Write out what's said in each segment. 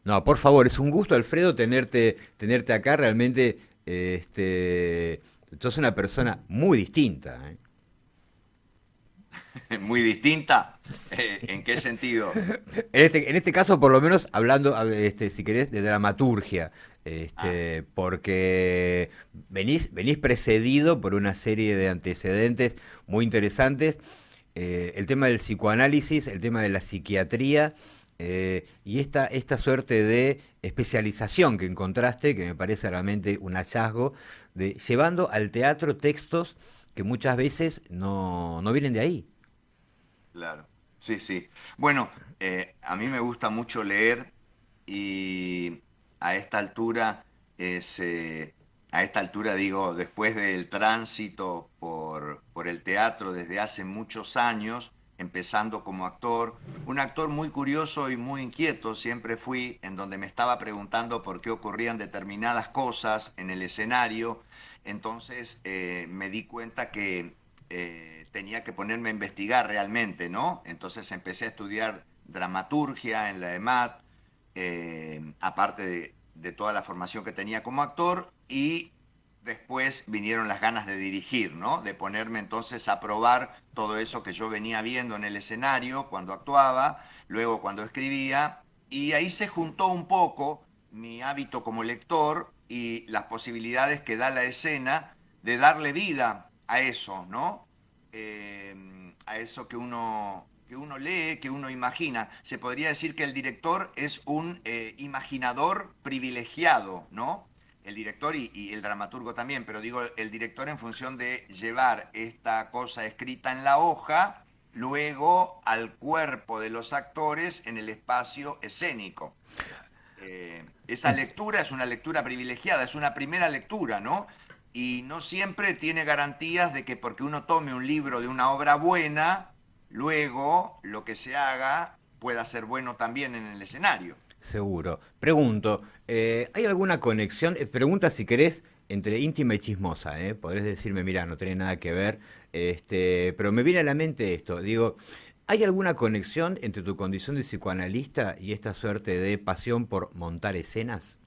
No, por favor, es un gusto, Alfredo, tenerte acá. Realmente, este, sos una persona muy distinta, ¿eh? Muy distinta. ¿En qué sentido? En este caso, por lo menos, hablando, si querés, de dramaturgia, Ah, porque venís precedido por una serie de antecedentes muy interesantes. El tema del psicoanálisis, el tema de la psiquiatría, y esta suerte de especialización que encontraste, que me parece realmente un hallazgo, de llevando al teatro textos que muchas veces no vienen de ahí. claro. Sí, sí. Bueno, a mí me gusta mucho leer y a esta altura es, a esta altura digo, después del tránsito por el teatro desde hace muchos años, empezando como actor, un actor muy curioso y muy inquieto siempre fui, en donde me estaba preguntando por qué ocurrían determinadas cosas en el escenario, entonces me di cuenta que tenía que ponerme a investigar realmente, ¿no? Entonces empecé a estudiar dramaturgia en la EMAT, aparte de toda la formación que tenía como actor, y después vinieron las ganas de dirigir, ¿no? De ponerme entonces a probar todo eso que yo venía viendo en el escenario cuando actuaba, luego cuando escribía, y ahí se juntó un poco mi hábito como lector y las posibilidades que da la escena de darle vida a eso, ¿no? A eso que uno lee, que uno imagina. Se podría decir que el director es un imaginador privilegiado, ¿no? El director y el dramaturgo también, pero digo el director en función de llevar esta cosa escrita en la hoja, luego al cuerpo de los actores en el espacio escénico. Esa Ent- lectura es una lectura privilegiada, es una primera lectura, ¿no? Y no siempre tiene garantías de que porque uno tome un libro de una obra buena, luego lo que se haga pueda ser bueno también en el escenario. Seguro. Pregunto, ¿hay alguna conexión? Pregunta si querés entre íntima y chismosa, ¿eh? Podés decirme, mira, no tiene nada que ver, pero me viene a la mente esto. Digo, ¿hay alguna conexión entre tu condición de psicoanalista y esta suerte de pasión por montar escenas?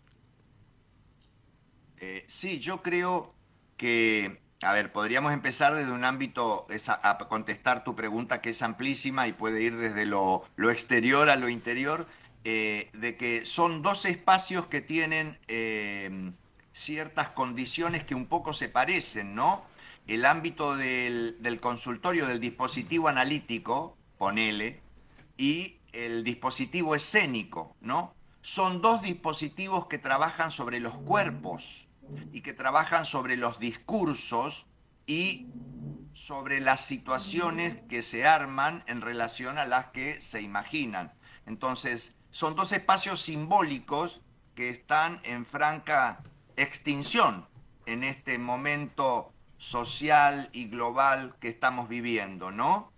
Sí, yo creo que, a ver, podríamos empezar desde un ámbito, a contestar tu pregunta que es amplísima y puede ir desde lo exterior a lo interior, de que son dos espacios que tienen ciertas condiciones que un poco se parecen, ¿no? El ámbito del consultorio, del dispositivo analítico, ponele, y el dispositivo escénico, ¿no? Son dos dispositivos que trabajan sobre los cuerpos y que trabajan sobre los discursos y sobre las situaciones que se arman en relación a las que se imaginan. Entonces, son dos espacios simbólicos que están en franca extinción en este momento social y global que estamos viviendo, ¿no?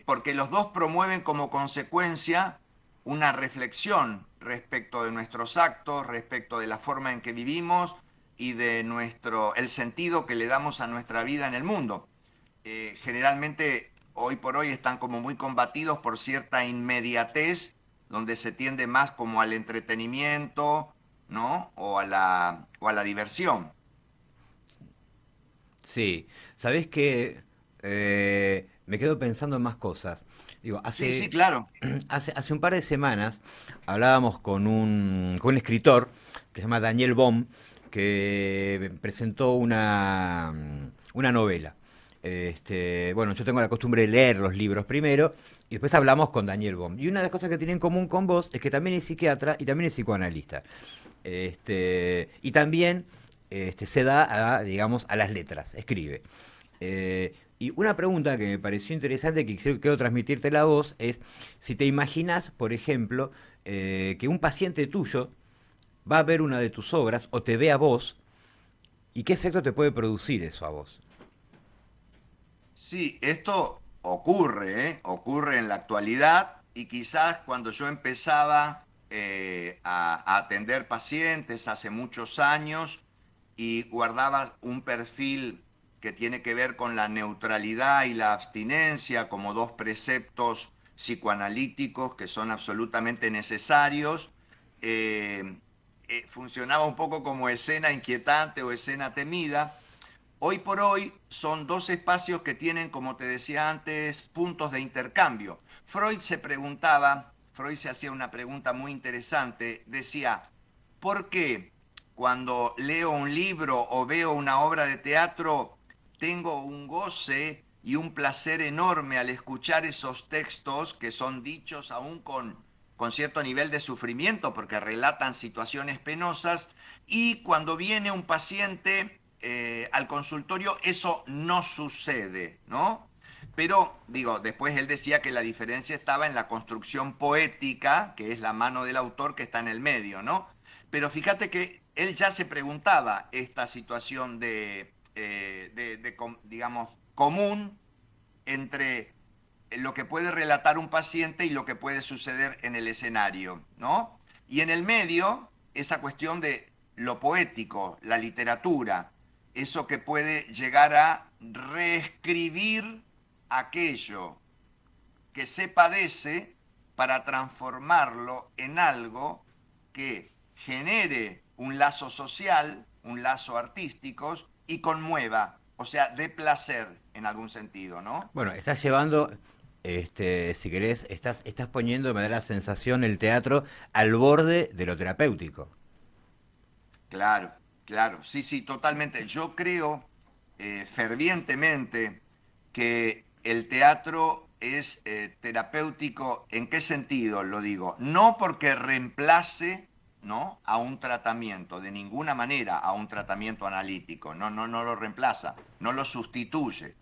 Porque los dos promueven como consecuencia una reflexión respecto de nuestros actos, respecto de la forma en que vivimos y de el sentido que le damos a nuestra vida en el mundo. Generalmente hoy por hoy están como muy combatidos por cierta inmediatez, donde se tiende más como al entretenimiento, ¿no? O a la diversión. Sí, sabés que me quedo pensando en más cosas. Digo, Sí, sí, claro. hace un par de semanas hablábamos con un escritor que se llama Daniel Bohm, que presentó una novela. Bueno, yo tengo la costumbre de leer los libros primero y después hablamos con Daniel Bohm. Y una de las cosas que tiene en común con vos es que también es psiquiatra y también es psicoanalista. Y también se da, digamos, a las letras, escribe. Y una pregunta que me pareció interesante, que quiero transmitirte la voz, es si te imaginas, por ejemplo, que un paciente tuyo va a ver una de tus obras o te ve a vos, y qué efecto te puede producir eso a vos. Sí, esto ocurre, ¿eh? Ocurre en la actualidad y quizás cuando yo empezaba a atender pacientes hace muchos años y guardaba un perfil que tiene que ver con la neutralidad y la abstinencia como dos preceptos psicoanalíticos que son absolutamente necesarios, funcionaba un poco como escena inquietante o escena temida. Hoy por hoy son dos espacios que tienen, como te decía antes, puntos de intercambio. Freud se hacía una pregunta muy interesante, decía, ¿por qué cuando leo un libro o veo una obra de teatro tengo un goce y un placer enorme al escuchar esos textos que son dichos aún con cierto nivel de sufrimiento porque relatan situaciones penosas, y cuando viene un paciente al consultorio eso no sucede, ¿no? Pero, digo, después él decía que la diferencia estaba en la construcción poética, que es la mano del autor que está en el medio, ¿no? Pero fíjate que él ya se preguntaba esta situación digamos, común entre lo que puede relatar un paciente y lo que puede suceder en el escenario, ¿no? Y en el medio, esa cuestión de lo poético, la literatura, eso que puede llegar a reescribir aquello que se padece para transformarlo en algo que genere un lazo social, un lazo artístico y conmueva, o sea, de placer en algún sentido, ¿no? Bueno, estás llevando, si querés, estás poniendo, me da la sensación, el teatro al borde de lo terapéutico. Claro, claro, sí, sí, totalmente. Yo creo fervientemente que el teatro es terapéutico. ¿En qué sentido lo digo? No porque reemplace, ¿no?, a un tratamiento, de ninguna manera a un tratamiento analítico, no, no, no lo reemplaza, no lo sustituye,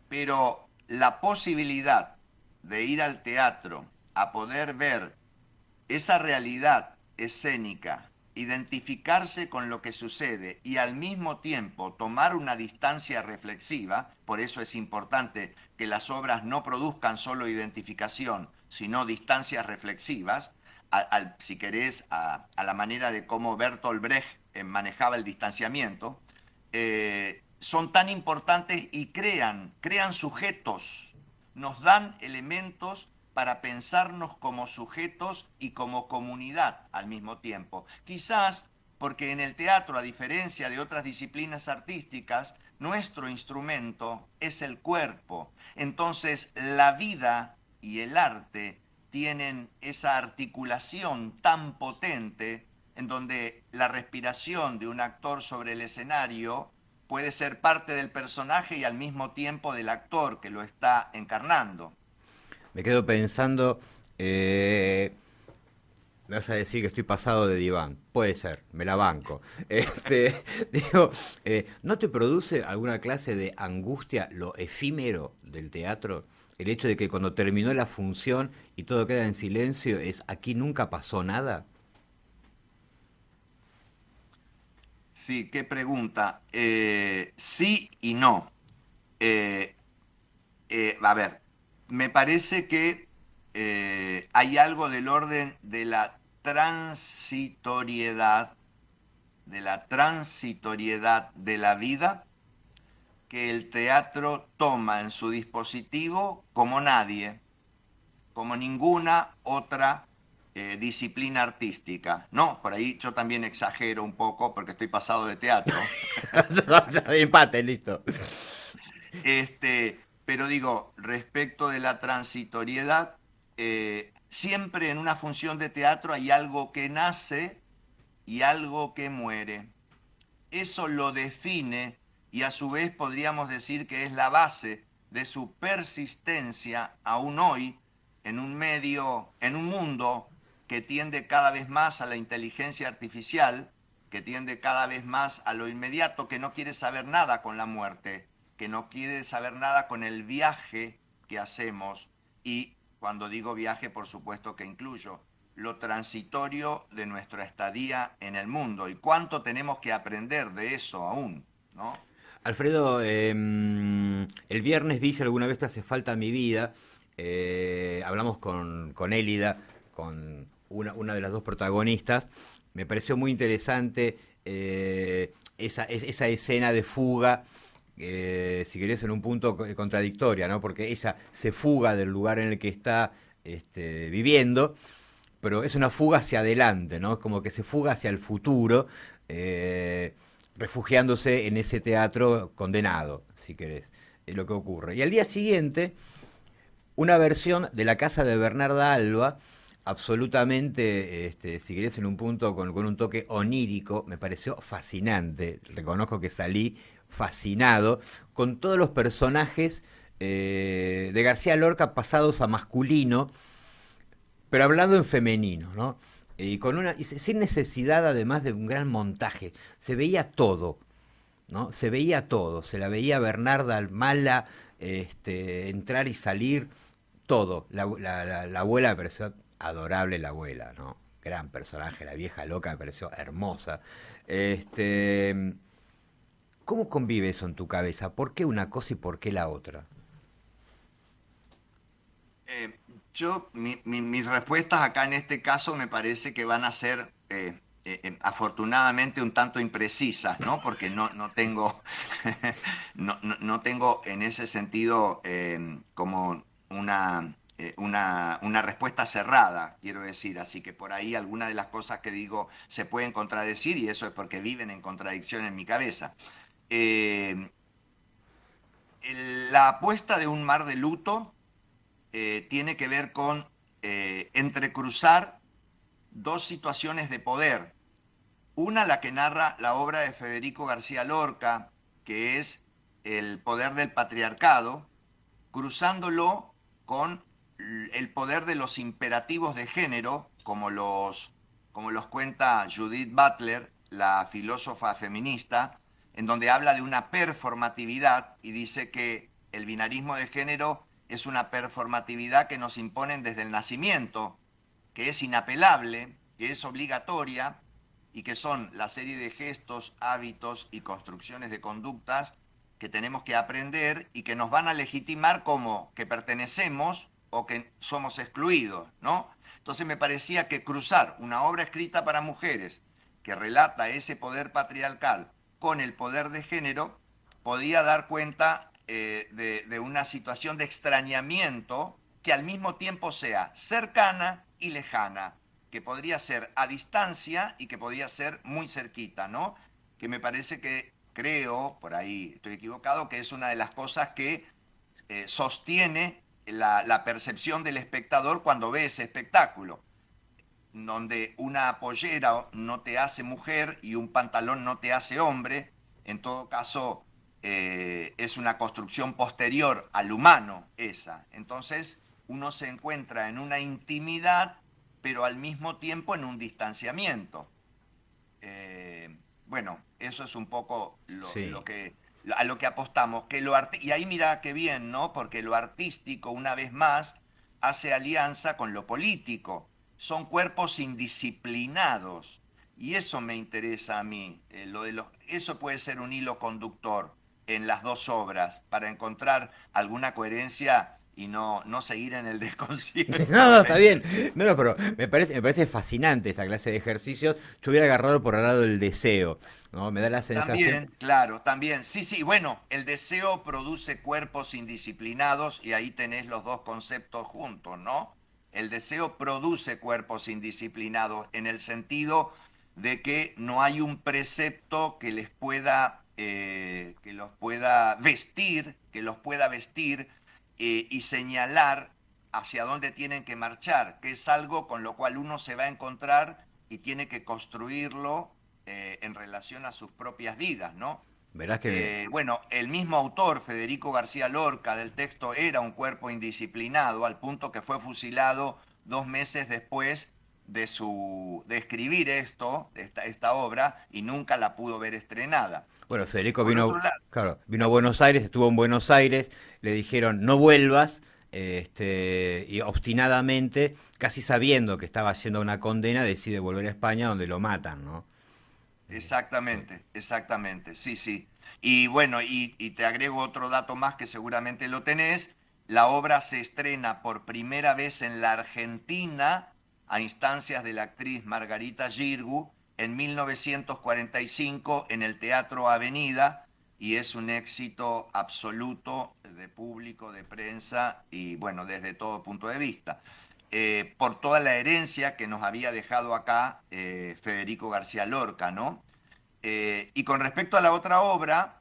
pero la posibilidad de ir al teatro a poder ver esa realidad escénica, identificarse con lo que sucede y al mismo tiempo tomar una distancia reflexiva, por eso es importante que las obras no produzcan solo identificación, sino distancias reflexivas, si querés, a la manera de cómo Bertolt Brecht manejaba el distanciamiento, son tan importantes y crean sujetos, nos dan elementos para pensarnos como sujetos y como comunidad al mismo tiempo. Quizás porque en el teatro, a diferencia de otras disciplinas artísticas, nuestro instrumento es el cuerpo. Entonces, la vida y el arte tienen esa articulación tan potente en donde la respiración de un actor sobre el escenario puede ser parte del personaje y al mismo tiempo del actor que lo está encarnando. Me quedo pensando, eh, me vas a decir que estoy pasado de diván. Puede ser, me la banco. Digo, ¿no te produce alguna clase de angustia lo efímero del teatro? El hecho de que cuando terminó la función y todo queda en silencio, es aquí nunca pasó nada. Sí, qué pregunta. Sí y no. Eh, a ver, me parece que hay algo del orden de la transitoriedad de la vida que el teatro toma en su dispositivo como nadie, como ninguna otra disciplina artística. No, por ahí yo también exagero un poco porque estoy pasado de teatro. Empate, listo. Pero digo, respecto de la transitoriedad, siempre en una función de teatro hay algo que nace y algo que muere. Eso lo define y a su vez podríamos decir que es la base de su persistencia aún hoy en un medio, en un mundo que tiende cada vez más a la inteligencia artificial, que tiende cada vez más a lo inmediato, que no quiere saber nada con la muerte, que no quiere saber nada con el viaje que hacemos. Y cuando digo viaje, por supuesto que incluyo lo transitorio de nuestra estadía en el mundo y cuánto tenemos que aprender de eso aún, ¿no? Alfredo, el viernes vi Si alguna vez te hace falta mi vida. Hablamos con Élida, con una de las dos protagonistas. Me pareció muy interesante esa escena de fuga, si querés, en un punto contradictoria, ¿no? Porque ella se fuga del lugar en el que está viviendo, pero es una fuga hacia adelante, ¿no? Como que se fuga hacia el futuro, eh, refugiándose en ese teatro condenado, si querés, es lo que ocurre. Y al día siguiente, una versión de La casa de Bernarda Alba, absolutamente, si querés, en un punto con un toque onírico, me pareció fascinante. Reconozco que salí fascinado con todos los personajes de García Lorca pasados a masculino, pero hablando en femenino, ¿no? Y sin necesidad además de un gran montaje. Se veía todo, ¿no? Se veía todo. Se la veía a Bernarda Mala, entrar y salir, todo. La abuela me pareció adorable, la abuela, ¿no? Gran personaje, la vieja loca me pareció hermosa. Este, ¿Cómo convive eso en tu cabeza? ¿Por qué una cosa y por qué la otra? Eh, mis respuestas acá en este caso me parece que van a ser afortunadamente un tanto imprecisas, ¿no? Porque no tengo, no tengo en ese sentido como una respuesta cerrada, quiero decir. Así que por ahí algunas de las cosas que digo se pueden contradecir y eso es porque viven en contradicción en mi cabeza. Eh, la apuesta de un mar de luto tiene que ver con entrecruzar dos situaciones de poder. Una, la que narra la obra de Federico García Lorca, que es el poder del patriarcado, cruzándolo con el poder de los imperativos de género, como los cuenta Judith Butler, la filósofa feminista, en donde habla de una performatividad y dice que el binarismo de género es una performatividad que nos imponen desde el nacimiento, que es inapelable, que es obligatoria y que son la serie de gestos, hábitos y construcciones de conductas que tenemos que aprender y que nos van a legitimar como que pertenecemos o que somos excluidos, ¿no? Entonces me parecía que cruzar una obra escrita para mujeres que relata ese poder patriarcal con el poder de género podía dar cuenta de una situación de extrañamiento que al mismo tiempo sea cercana y lejana, que podría ser a distancia y que podría ser muy cerquita, ¿no? Que me parece que, creo, por ahí estoy equivocado, que es una de las cosas que sostiene la percepción del espectador cuando ve ese espectáculo, donde una pollera no te hace mujer y un pantalón no te hace hombre. En todo caso, es una construcción posterior al humano esa. Entonces, uno se encuentra en una intimidad, pero al mismo tiempo en un distanciamiento. Bueno, eso es un poco Sí. a lo que apostamos. Y ahí mira qué bien, ¿no? Porque lo artístico, una vez más, hace alianza con lo político. Son cuerpos indisciplinados. Y eso me interesa a mí. Eso puede ser un hilo conductor en las dos obras para encontrar alguna coherencia y no seguir en el No, desconcierto. no, está bien. No, no, pero me parece fascinante esta clase de ejercicios. Yo hubiera agarrado por el lado del deseo, ¿no? Me da la sensación. También, claro, también. Sí, sí, bueno, el deseo produce cuerpos indisciplinados y ahí tenés los dos conceptos juntos, ¿no? El deseo produce cuerpos indisciplinados en el sentido de que no hay un precepto que les pueda, que los pueda vestir y señalar hacia dónde tienen que marchar, que es algo con lo cual uno se va a encontrar y tiene que construirlo en relación a sus propias vidas, ¿no? Verás que Bueno, el mismo autor, Federico García Lorca, del texto era un cuerpo indisciplinado, al punto que fue fusilado 2 meses después de escribir esta obra, y nunca la pudo ver estrenada. bueno, Federico Por otro vino, lado, claro, vino a Buenos Aires, estuvo en Buenos Aires, le dijeron no vuelvas, y obstinadamente, casi sabiendo que estaba haciendo una condena, decide volver a España donde lo matan, ¿no? Sí. exactamente, exactamente, sí, sí. Y bueno, y te agrego otro dato más que seguramente lo tenés. La obra se estrena por primera vez en la Argentina a instancias de la actriz Margarita Girgu en 1945 en el Teatro Avenida y es un éxito absoluto de público, de prensa y bueno, desde todo punto de vista. por toda la herencia que nos había dejado acá Federico García Lorca, ¿no? Y con respecto a la otra obra,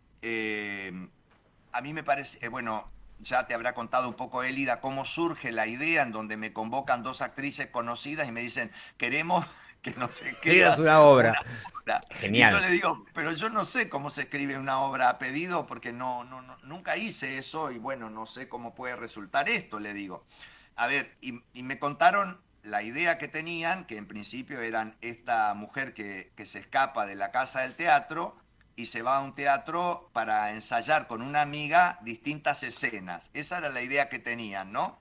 a mí me parece, bueno, ya te habrá contado un poco Élida cómo surge la idea en donde me convocan dos actrices conocidas y me dicen, queremos que nos Es escribas una obra. una obra. Y yo Genial. le digo, pero yo no sé cómo se escribe una obra a pedido porque nunca hice eso y bueno, no sé cómo puede resultar esto, le digo. A ver, y me contaron la idea que tenían, que en principio eran esta mujer que se escapa de la casa del teatro y se va a un teatro para ensayar con una amiga distintas escenas. Esa era la idea que tenían, ¿no?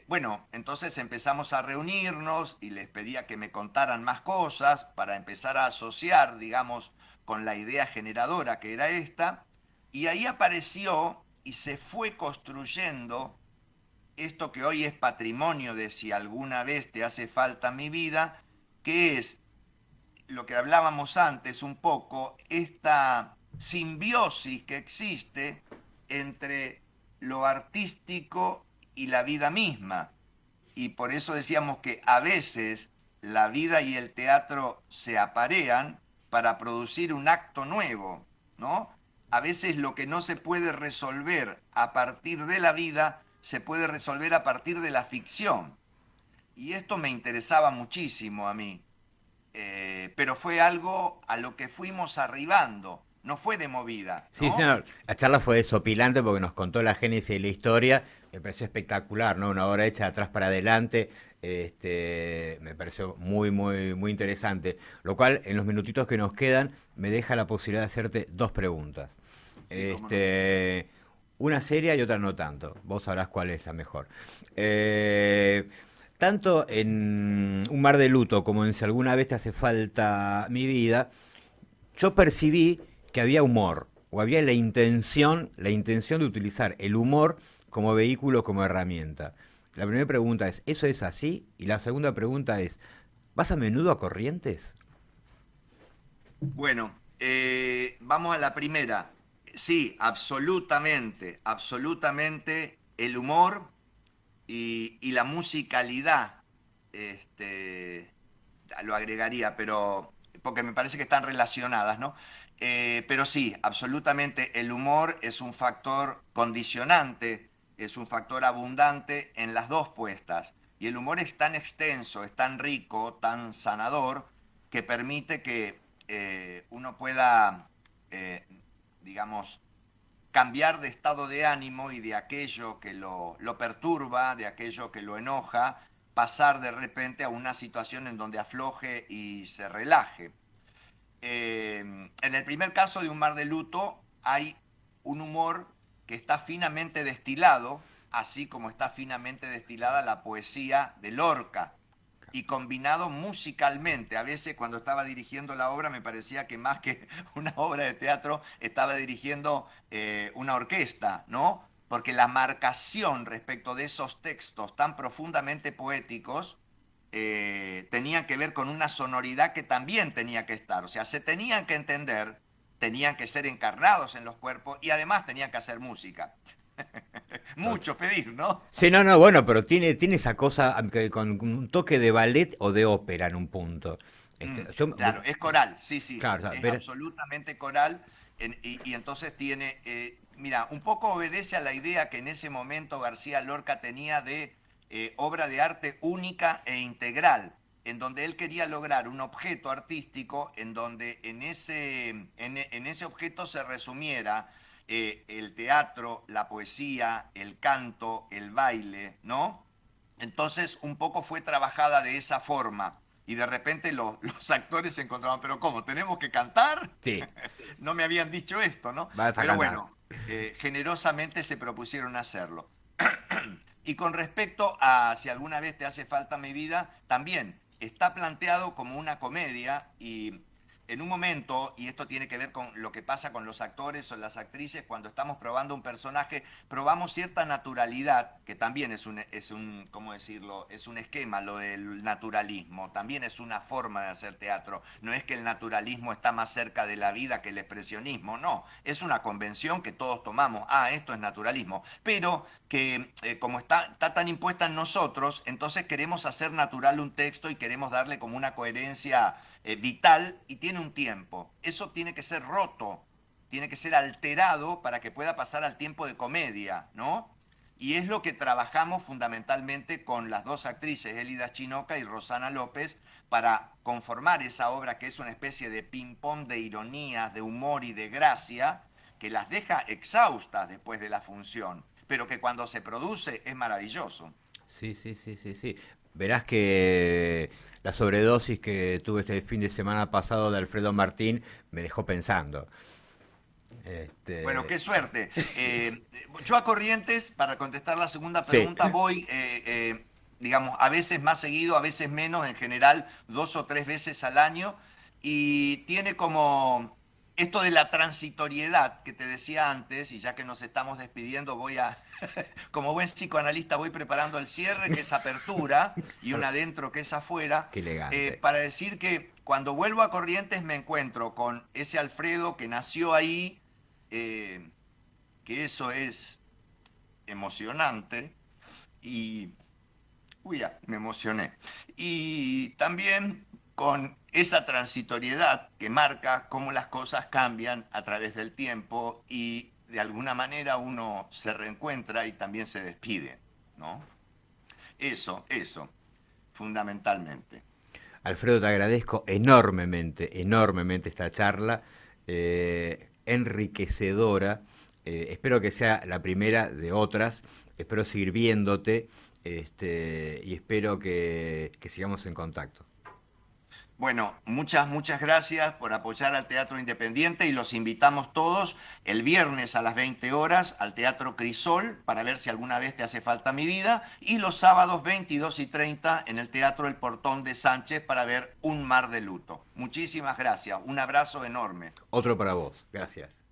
Bueno, entonces empezamos a reunirnos y les pedía que me contaran más cosas para empezar a asociar, digamos, con la idea generadora que era esta. Y ahí apareció y se fue construyendo esto que hoy es patrimonio de si alguna vez te hace falta mi vida, que es lo que hablábamos antes un poco, esta simbiosis que existe entre lo artístico y la vida misma. Y por eso decíamos que a veces la vida y el teatro se aparean para producir un acto nuevo, ¿no? A veces lo que no se puede resolver a partir de la vida se puede resolver a partir de la ficción. Y esto me interesaba muchísimo a mí, pero fue algo a lo que fuimos arribando, no fue de movida, Sí, ¿no? señor. La charla fue desopilante porque nos contó la génesis de la historia. Me pareció espectacular, ¿no? Una obra hecha de atrás para adelante. Me pareció muy, muy, muy interesante. Lo cual, en los minutitos que nos quedan, me deja la posibilidad de hacerte dos preguntas. Sí, cómo no. Este, una seria y otra no tanto. Vos sabrás cuál es la mejor. Eh, Tanto en Un mar de luto como en Si alguna vez te hace falta mi vida, yo percibí que había humor, o había la intención de utilizar el humor como vehículo, como herramienta. La primera pregunta es, ¿eso es así? Y la segunda pregunta es, ¿vas a menudo a Corrientes? Bueno, vamos a la primera. Sí, absolutamente, absolutamente el humor y la musicalidad, este, lo agregaría, pero porque me parece que están relacionadas, ¿no? Pero sí, absolutamente el humor es un factor condicionante, es un factor abundante en las dos puestas. Y el humor es tan extenso, es tan rico, tan sanador, que permite que uno pueda, eh, digamos, cambiar de estado de ánimo y de aquello que lo perturba, de aquello que lo enoja, pasar de repente a una situación en donde afloje y se relaje. En el primer caso de Un mar de luto hay un humor que está finamente destilado, así como está finamente destilada la poesía de Lorca, y combinado musicalmente. A veces cuando estaba dirigiendo la obra me parecía que más que una obra de teatro estaba dirigiendo una orquesta, ¿no? Porque la marcación respecto de esos textos tan profundamente poéticos tenían que ver con una sonoridad que también tenía que estar. O sea, se tenían que entender, tenían que ser encarnados en los cuerpos y además tenían que hacer música. Mucho pedir, ¿no? Sí, no, no, bueno, pero tiene esa cosa con un toque de ballet o de ópera en un punto. Claro, es coral, sí, sí, Claro, o sea, es absolutamente coral y entonces tiene, mira, un poco obedece a la idea que en ese momento García Lorca tenía de obra de arte única e integral, en donde él quería lograr un objeto artístico en donde en ese objeto se resumiera el teatro, la poesía, el canto, el baile, ¿no? Entonces un poco fue trabajada de esa forma. Y de repente los actores se encontraban, pero ¿cómo? ¿Tenemos que cantar? sí, No me habían dicho esto, ¿no? vas a Pero cantar. bueno, generosamente se propusieron hacerlo. Y con respecto a si alguna vez te hace falta mi vida, también está planteado como una comedia y en un momento, y esto tiene que ver con lo que pasa con los actores o las actrices, cuando estamos probando un personaje, probamos cierta naturalidad, que también ¿cómo decirlo? Es un esquema, lo del naturalismo, también es una forma de hacer teatro. No es que el naturalismo está más cerca de la vida que el expresionismo, no, es una convención que todos tomamos, esto es naturalismo, pero que como está tan impuesta en nosotros, entonces queremos hacer natural un texto y queremos darle como una coherencia vital y tiene un tiempo. Eso tiene que ser roto, tiene que ser alterado para que pueda pasar al tiempo de comedia, ¿no? Y es lo que trabajamos fundamentalmente con las dos actrices, Elida Chinoca y Rosana López, para conformar esa obra que es una especie de ping-pong de ironías, de humor y de gracia, que las deja exhaustas después de la función, pero que cuando se produce es maravilloso. Sí, sí, sí, sí, sí. Verás que la sobredosis que tuve este fin de semana pasado de Alfredo Martín me dejó pensando. Bueno, Este, qué suerte. Yo a Corrientes, para contestar la segunda sí, pregunta, voy, digamos, a veces más seguido, a veces menos, en general 2 o 3 veces al año, y tiene como esto de la transitoriedad que te decía antes, y ya que nos estamos despidiendo, como buen psicoanalista, voy preparando el cierre, que es apertura, y un adentro, que es afuera, qué elegante. para decir que cuando vuelvo a Corrientes me encuentro con ese Alfredo que nació ahí, eh, que eso es emocionante y, uy, ya, me emocioné. Y también con esa transitoriedad que marca cómo las cosas cambian a través del tiempo y de alguna manera uno se reencuentra y también se despide, ¿no? Eso, fundamentalmente. Alfredo, te agradezco enormemente, enormemente esta charla, enriquecedora. Espero que sea la primera de otras. Espero seguir viéndote, y espero que sigamos en contacto. Bueno, muchas gracias por apoyar al Teatro Independiente y los invitamos todos el viernes a las 20 horas al Teatro Crisol para ver si alguna vez te hace falta mi vida y los sábados 22:30 en el Teatro El Portón de Sánchez para ver Un Mar de Luto. Muchísimas gracias, un abrazo enorme. Otro para vos. Gracias.